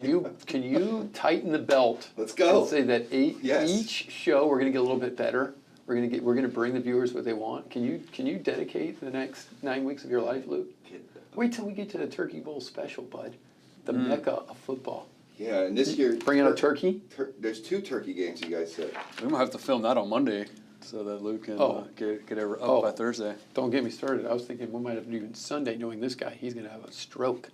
Can you tighten the belt? Let's go. And say that Yes. each show we're gonna get a little bit better. We're gonna bring the viewers what they want. Can you dedicate the next 9 weeks of your life, Luke? Wait till we get to the Turkey Bowl special, bud. The Mecca of football. Yeah, and this year Bring out a turkey. There's 2 turkey games, you guys said. We might have to film that on Monday so that Luke can get it up by Thursday. Don't get me started. I was thinking we might have to do Sunday. Knowing this guy, he's gonna have a stroke.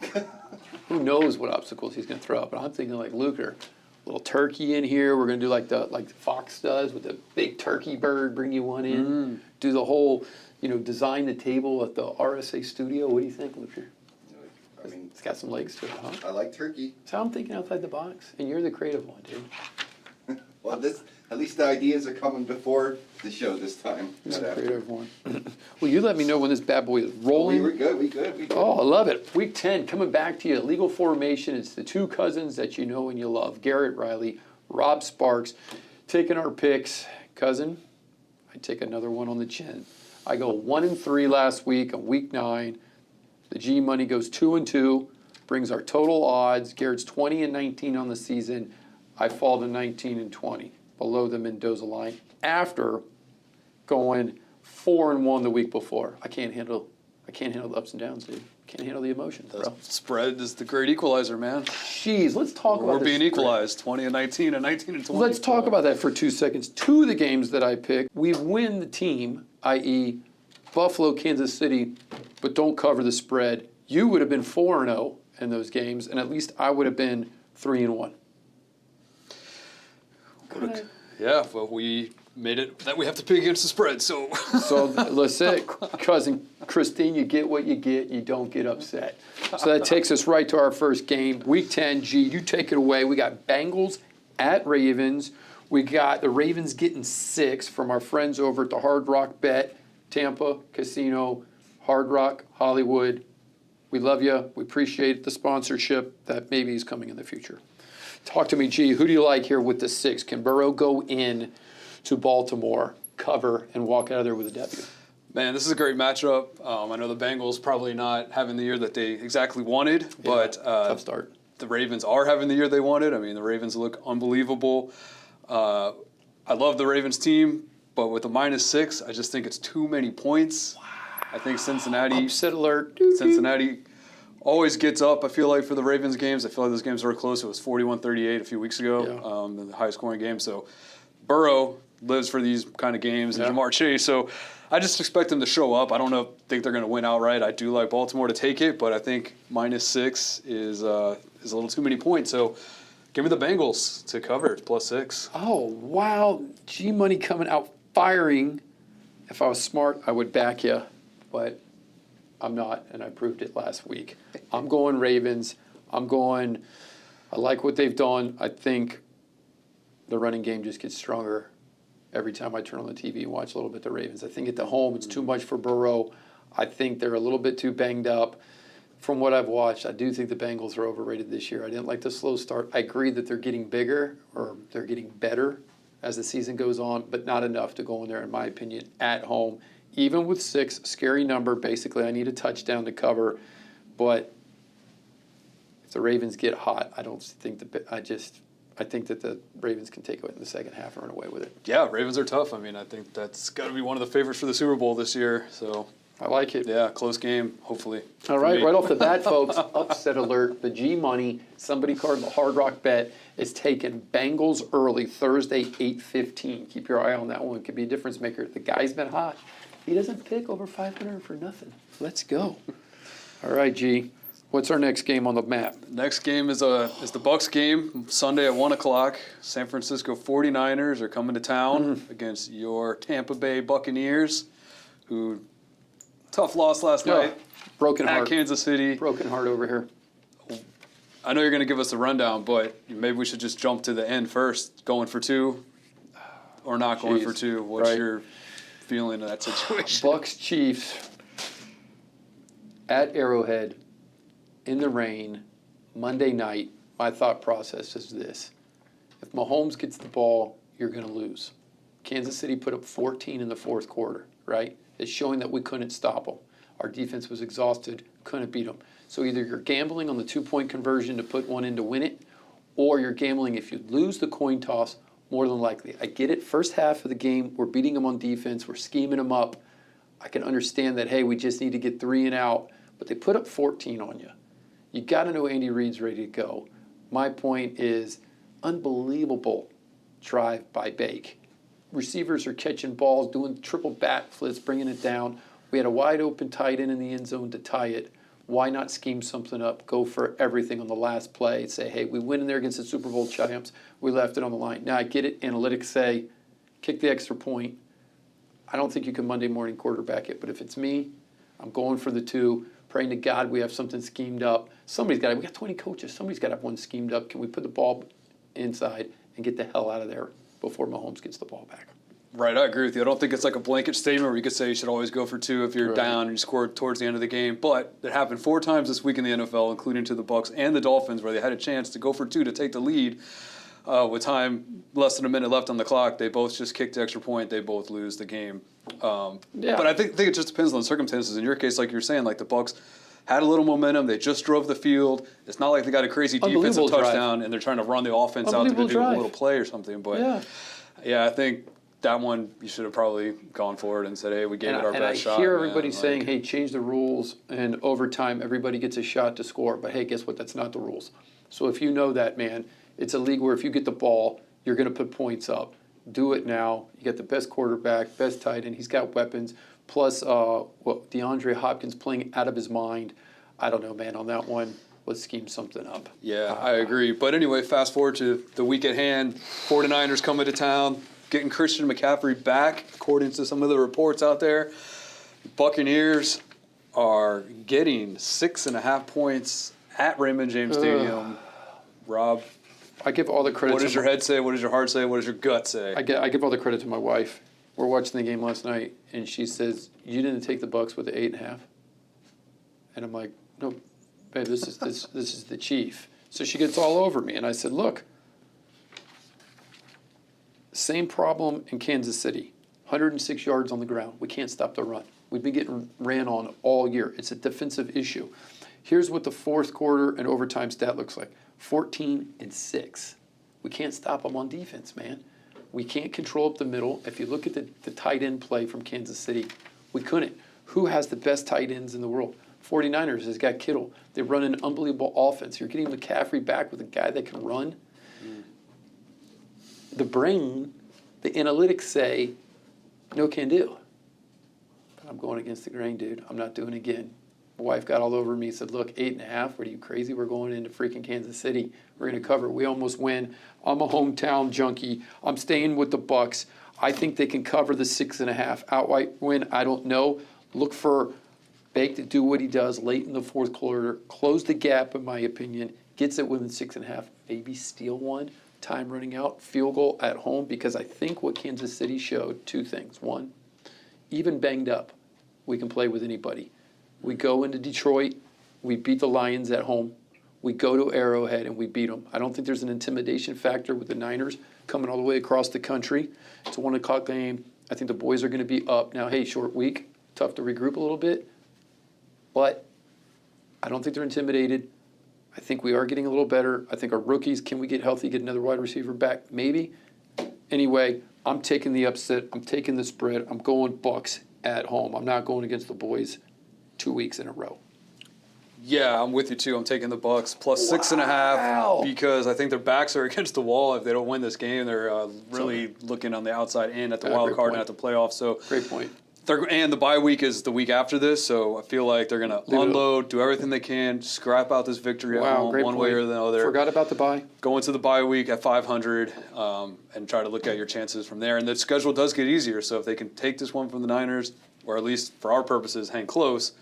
Who knows what obstacles he's gonna throw up? But I'm thinking like Luke, or little turkey in here. We're gonna do like the Fox does with the big turkey bird. Bring you one in. Do the whole, design the table at the RSA studio. What do you think, Luke? I mean, It's got some legs to it, huh? I like turkey. So I'm thinking outside the box, and you're the creative one, dude. Well, at least the ideas are coming before the show this time. You're not the after. creative one. Well, you let me know when this bad boy is rolling. We good. We good. Oh, I love it. Week 10, coming back to you. Legal formation. It's the 2 cousins that you know and you love. Garrett Riley, Rob Sparks, taking our picks. Cousin, I take another one on the chin. I go 1-3 last week on week 9. The G Money goes 2-2, brings our total odds. Garrett's 20-19 on the season. I fall to 19-20, below the Mendoza line, after going 4-1 the week before. I can't handle the ups and downs, dude. Can't handle the emotions, bro. Spread is the great equalizer, man. Jeez, let's talk about We're being this. equalized, 20-19 and 19-20. Let's talk about that for 2 seconds. 2 of the games that I picked, we win the team, i.e. Buffalo, Kansas City, but don't cover the spread. You would have been 4-0 in those games, and at least I would have been 3-1. Yeah, well, we made it that we have to pick against the spread, so. So listen, cousin Christine, you get what you get. You don't get upset. So that takes us right to our first game, Week 10. G, you take it away. We got Bengals at Ravens. We got the Ravens getting 6 from our friends over at the Hard Rock Bet, Tampa Casino, Hard Rock, Hollywood. We love you. We appreciate the sponsorship that maybe is coming in the future. Talk to me, G. Who do you like here with the 6? Can Burrow go in to Baltimore, cover, and walk out of there with a W? Man, this is a great matchup. I know the Bengals probably not having the year that they exactly wanted, but tough start. The Ravens are having the year they wanted. I mean, the Ravens look unbelievable. I love the Ravens team, but with the -6, I just think it's too many points. Wow. I think Cincinnati. Upset alert. Cincinnati always gets up, I feel like, for the Ravens games. I feel like those games were close. It was 41-38 a few weeks ago, the highest scoring game. So Burrow lives for these kind of games, and Jamar Chase. So I just expect them to show up. I don't think they're going to win outright. I do like Baltimore to take it, but I think -6 is a little too many points. So give me the Bengals to cover it, +6. Oh, wow. G Money coming out firing. If I was smart, I would back you, but I'm not, and I proved it last week. I'm going Ravens. I like what they've done. I think the running game just gets stronger every time I turn on the TV and watch a little bit of the Ravens. I think at the home it's too much for Burrow. I think they're a little bit too banged up. From what I've watched, I do think the Bengals are overrated this year. I didn't like the slow start. I agree that they're getting bigger, or they're getting better as the season goes on, but not enough to go in there, in my opinion, at home. Even with 6, scary number. Basically, I need a touchdown to cover. But if the Ravens get hot, I think that the Ravens can take it in the second half and run away with it. Yeah, Ravens are tough. I mean, I think that's got to be one of the favorites for the Super Bowl this year. So I like it. Yeah, close game, hopefully. All right, right off the bat, folks, upset alert. The G Money, somebody called the Hard Rock Bet, is taking Bengals early, Thursday, 8:15. Keep your eye on that one. It could be a difference maker. The guy's been hot. He doesn't pick over 500 for nothing. Let's go. All right, G. What's our next game on the map? Next game is the Bucs game, Sunday at 1 o'clock. San Francisco 49ers are coming to town against your Tampa Bay Buccaneers, who tough loss last night. Broken heart. At Kansas City. Broken heart over here. I know you're going to give us the rundown, but maybe we should just jump to the end first. Going for 2 or not going for 2? What's your feeling in that situation? Bucs Chiefs at Arrowhead in the rain Monday night. My thought process is this: if Mahomes gets the ball, you're going to lose. Kansas City put up 14 in the fourth quarter, right? It's showing that we couldn't stop them. Our defense was exhausted, couldn't beat them. So either you're gambling on the 2-point conversion to put one in to win it, or you're gambling if you lose the coin toss, more than likely. I get it. First half of the game, we're beating them on defense. We're scheming them up. I can understand that, hey, we just need to get 3 and out. But they put up 14 on you. You got to know Andy Reid's ready to go. My point is unbelievable drive by Bake. Receivers are catching balls, doing triple backflips, bringing it down. We had a wide open tight end in the end zone to tie it. Why not scheme something up, go for everything on the last play, say, hey, we went in there against the Super Bowl champs, we left it on the line. Now I get it, analytics say, kick the extra point. I don't think you can Monday morning quarterback it, but if it's me, I'm going for the 2, praying to God we have something schemed up. We got 20 coaches, somebody's got to have one schemed up. Can we put the ball inside and get the hell out of there before Mahomes gets the ball back? Right, I agree with you. I don't think it's like a blanket statement where you could say you should always go for 2 if you're down and you score towards the end of the game. But it happened 4 times this week in the NFL, including to the Bucs and the Dolphins, where they had a chance to go for 2 to take the lead. With time less than a minute left on the clock, they both just kicked the extra point. They both lose the game. But I think it just depends on the circumstances. In your case, like you're saying, like the Bucs had a little momentum. They just drove the field. It's not like they got a crazy defensive touchdown and they're trying to run the offense out to do a little play or something. But yeah, I think that one you should have probably gone forward and said, hey, we gave it our best shot. I hear everybody saying, hey, change the rules, and overtime everybody gets a shot to score. But hey, guess what? That's not the rules. So if you know that, man, it's a league where if you get the ball, you're going to put points up. Do it now. You got the best quarterback, best tight end. He's got weapons. Plus, DeAndre Hopkins playing out of his mind. I don't know, man, on that one. Let's scheme something up. Yeah, I agree. But anyway, fast forward to the week at hand. 49ers coming to town, getting Christian McCaffrey back, according to some of the reports out there. Buccaneers are getting 6.5 points at Raymond James Stadium. Rob, I give all the credit. What does your head say? What does your heart say? What does your gut say? I give all the credit to my wife. We're watching the game last night, and she says, "You didn't take the Bucs with the 8.5." And I'm like, "No, babe, this is the Chief." So she gets all over me, and I said, "Look, same problem in Kansas City. 106 yards on the ground. We can't stop the run. We've been getting ran on all year. It's a defensive issue. Here's what the fourth quarter and overtime stat looks like. 14-6. We can't stop them on defense, man. We can't control up the middle. If you look at the tight end play from Kansas City, we couldn't. Who has the best tight ends in the world? 49ers has got Kittle. They run an unbelievable offense. You're getting McCaffrey back with a guy that can run. The brain, the analytics say, no can do. But I'm going against the grain, dude. I'm not doing it again. My wife got all over me, said, look, 8.5, what are you, crazy? We're going into freaking Kansas City. We're going to cover. We almost win. I'm a hometown junkie. I'm staying with the Bucs. I think they can cover the 6.5. Outright win, I don't know. Look for Bake to do what he does late in the fourth quarter, close the gap, in my opinion, gets it within 6.5, maybe steal one, time running out, field goal at home, because I think what Kansas City showed, 2 things. One, even banged up, we can play with anybody. We go into Detroit, we beat the Lions at home. We go to Arrowhead and we beat them. I don't think there's an intimidation factor with the Niners coming all the way across the country. It's a 1 o'clock game. I think the boys are going to be up. Now, hey, short week, tough to regroup a little bit. But I don't think they're intimidated. I think we are getting a little better. I think our rookies, can we get healthy, get another wide receiver back? Maybe. Anyway, I'm taking the upset. I'm taking the spread. I'm going Bucs at home. I'm not going against the boys 2 weeks in a row. Yeah, I'm with you too. I'm taking the Bucs plus 6.5 because I think their backs are against the wall. If they don't win this game, they're really looking on the outside in at the wild card and at the playoffs. So great point. And the bye week is the week after this, so I feel like they're going to unload, do everything they can, scrap out this victory at home one way or the other. Forgot about the bye. Go into the bye week at 500 and try to look at your chances from there. And the schedule does get easier, so if they can take this one from the Niners, or at least for our purposes, hang close,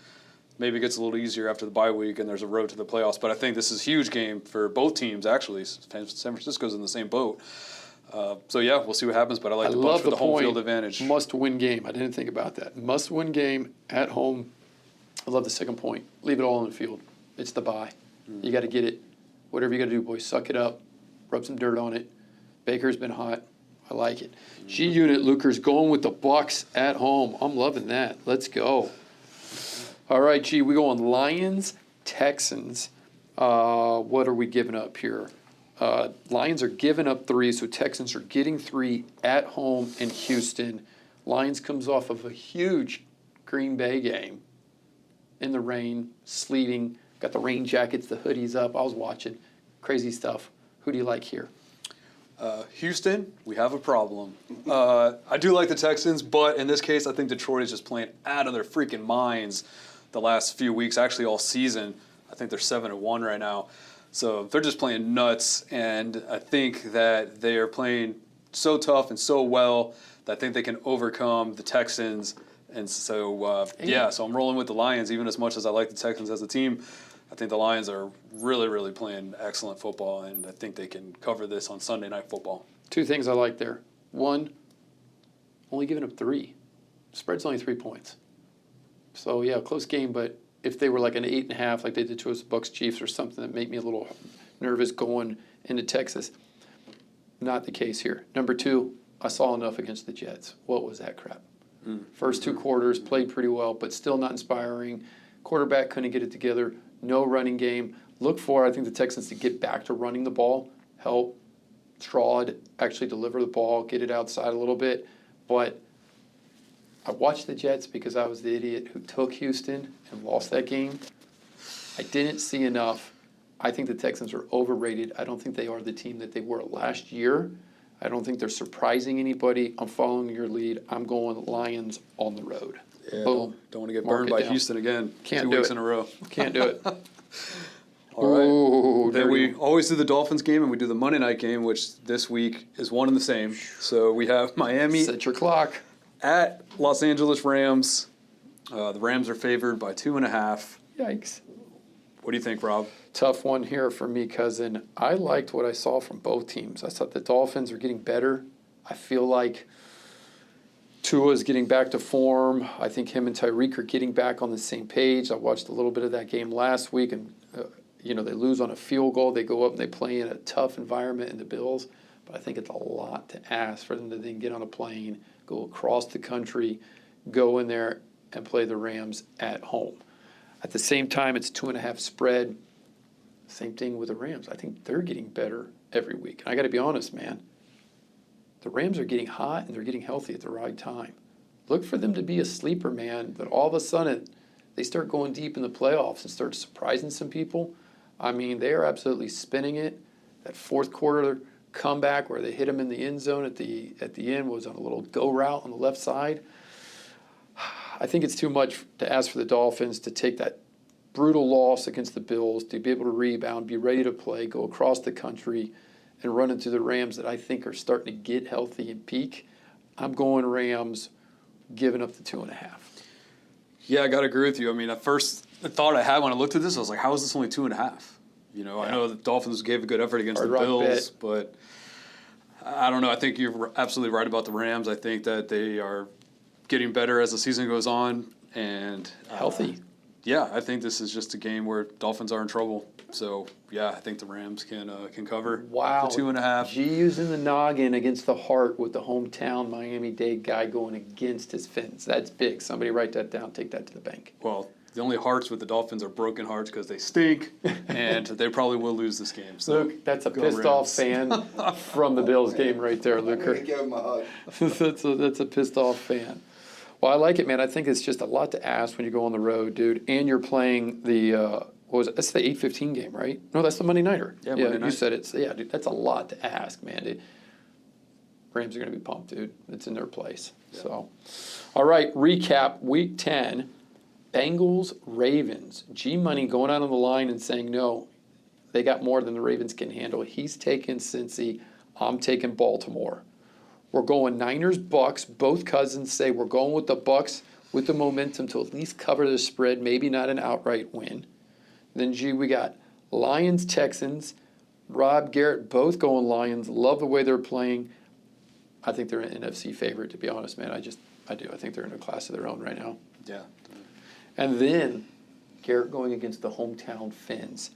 maybe it gets a little easier after the bye week and there's a road to the playoffs. But I think this is a huge game for both teams, actually. San Francisco's in the same boat. So, yeah, we'll see what happens, but I like the Bucs for the home field advantage. Must-win game. I didn't think about that. Must-win game at home. I love the second point. Leave it all on the field. It's the bye. You got to get it. Whatever you got to do, boys, suck it up. Rub some dirt on it. Baker's been hot. I like it. G-Unit Luker's going with the Bucs at home. I'm loving that. Let's go. All right, G, we go on Lions, Texans. What are we giving up here? Lions are giving up 3, so Texans are getting 3 at home in Houston. Lions comes off of a huge Green Bay game in the rain, sleeting, got the rain jackets, the hoodies up. I was watching. Crazy stuff. Who do you like here? Houston, we have a problem. I do like the Texans, but in this case, I think Detroit is just playing out of their freaking minds the last few weeks, actually all season. I think they're 7-1 right now. So they're just playing nuts, and I think that they are playing so tough and so well that I think they can overcome the Texans. And so, so I'm rolling with the Lions, even as much as I like the Texans as a team. I think the Lions are really, really playing excellent football, and I think they can cover this on Sunday Night Football. 2 things I like there. 1, only giving up 3. Spread's only 3 points. So, yeah, close game, but if they were like an 8.5, like they did to us, Bucks Chiefs or something, that made me a little nervous going into Texas. Not the case here. Number 2, I saw enough against the Jets. What was that crap? First 2 quarters, played pretty well, but still not inspiring. Quarterback couldn't get it together. No running game. Look for, I think, the Texans to get back to running the ball, help Stroud actually deliver the ball, get it outside a little bit. But I watched the Jets because I was the idiot who took Houston and lost that game. I didn't see enough. I think the Texans are overrated. I don't think they are the team that they were last year. I don't think they're surprising anybody. I'm following your lead. I'm going Lions on the road. Yeah, Boom. Don't want to get Mark burned it by down. Houston again. Can't 2 do weeks it. in a row. Can't do it. All right. Ooh, Then dirty. we always do the Dolphins game, and we do the Monday night game, which this week is one and the same. So we have Miami Set your clock. at Los Angeles Rams. The Rams are favored by 2.5. Yikes. What do you think, Rob? Tough one here for me, cousin. I liked what I saw from both teams. I thought the Dolphins are getting better. I feel like Tua's getting back to form. I think him and Tyreek are getting back on the same page. I watched a little bit of that game last week, and they lose on a field goal. They go up and they play in a tough environment in the Bills. But I think it's a lot to ask for them to then get on a plane, go across the country, go in there and play the Rams at home. At the same time, it's 2.5 spread. Same thing with the Rams. I think they're getting better every week. And I got to be honest, man. The Rams are getting hot and they're getting healthy at the right time. Look for them to be a sleeper, man. That all of a sudden they start going deep in the playoffs and start surprising some people. I mean, they are absolutely spinning it. That fourth quarter comeback where they hit them in the end zone at the end was on a little go route on the left side. I think it's too much to ask for the Dolphins to take that brutal loss against the Bills, to be able to rebound, be ready to play, go across the country, and run into the Rams that I think are starting to get healthy and peak. I'm going Rams, giving up the 2.5. Yeah, I got to agree with you. I mean, at first, the thought I had when I looked at this, I was like, how is this only 2.5? I know the Dolphins gave a good effort against Hard the rock Bills, bet. but I don't know. I think you're absolutely right about the Rams. I think that they are getting better as the season goes on. And Healthy. Yeah, I think this is just a game where Dolphins are in trouble. So, yeah, I think the Rams can cover Wow. the 2.5. G using the noggin against the heart with the hometown Miami-Dade guy going against his Fins. That's big. Somebody write that down. Take that to the bank. Well, the only hearts with the Dolphins are broken hearts because they stink, and they probably will lose this game. So Luke, that's a go pissed-off Rams. fan from the Bills game right there, I'm gonna Luker. give him a hug. That's a pissed-off fan. Well, I like it, man. I think it's just a lot to ask when you go on the road, dude. And you're playing the that's the 8:15 game, right? No, that's the Monday Nighter. Yeah, Monday you night. said it. Yeah, dude, that's a lot to ask, man. Rams are going to be pumped, dude. It's in their place. Yeah. So, all right, recap Week 10. Bengals, Ravens. G-Money going out on the line and saying, no, they got more than the Ravens can handle. He's taking Cincy. I'm taking Baltimore. We're going Niners, Bucks. Both cousins say we're going with the Bucks with the momentum to at least cover the spread, maybe not an outright win. Then, G, we got Lions, Texans. Rob, Garrett, both going Lions. Love the way they're playing. I think they're an NFC favorite, to be honest, man. I do. I think they're in a class of their own right now. Yeah. And then Garrett going against the hometown Fins.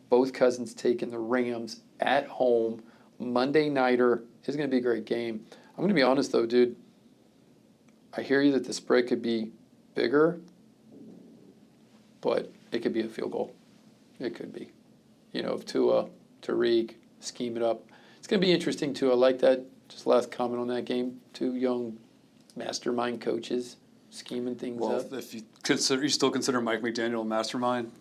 Both cousins taking the Rams at home. Monday Nighter is going to be a great game. I'm going to be honest, though, dude. I hear you that the spread could be bigger, but it could be a field goal. It could be. If Tua, Tariq, scheme it up. It's going to be interesting, too. I like that. Just last comment on that game. 2 young mastermind coaches scheming things Well, up. if you still consider Mike McDaniel a mastermind,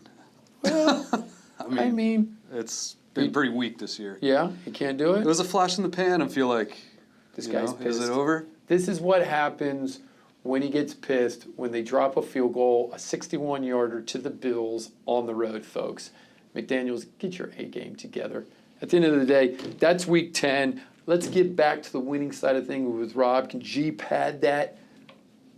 Well, I mean, it's been pretty weak this year. yeah, you can't do It it. was a flash in the pan. I feel like This you guy's know, is pissed. it over? This is what happens when he gets pissed, when they drop a field goal, a 61-yarder to the Bills on the road, folks. McDaniels, get your A game together. At the end of the day, that's week 10. Let's get back to the winning side of things with Rob. Can G pad that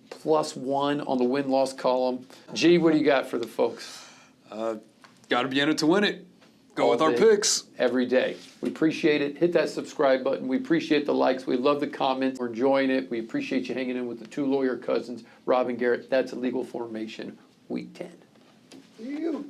+1 on the win-loss column? G, what do you got for the folks? Got to be in it to win it. Go All with our day, picks. every day. We appreciate it. Hit that subscribe button. We appreciate the likes. We love the comments. We're enjoying it. We appreciate you hanging in with the 2 lawyer cousins, Rob and Garrett. That's a legal formation, week 10. You.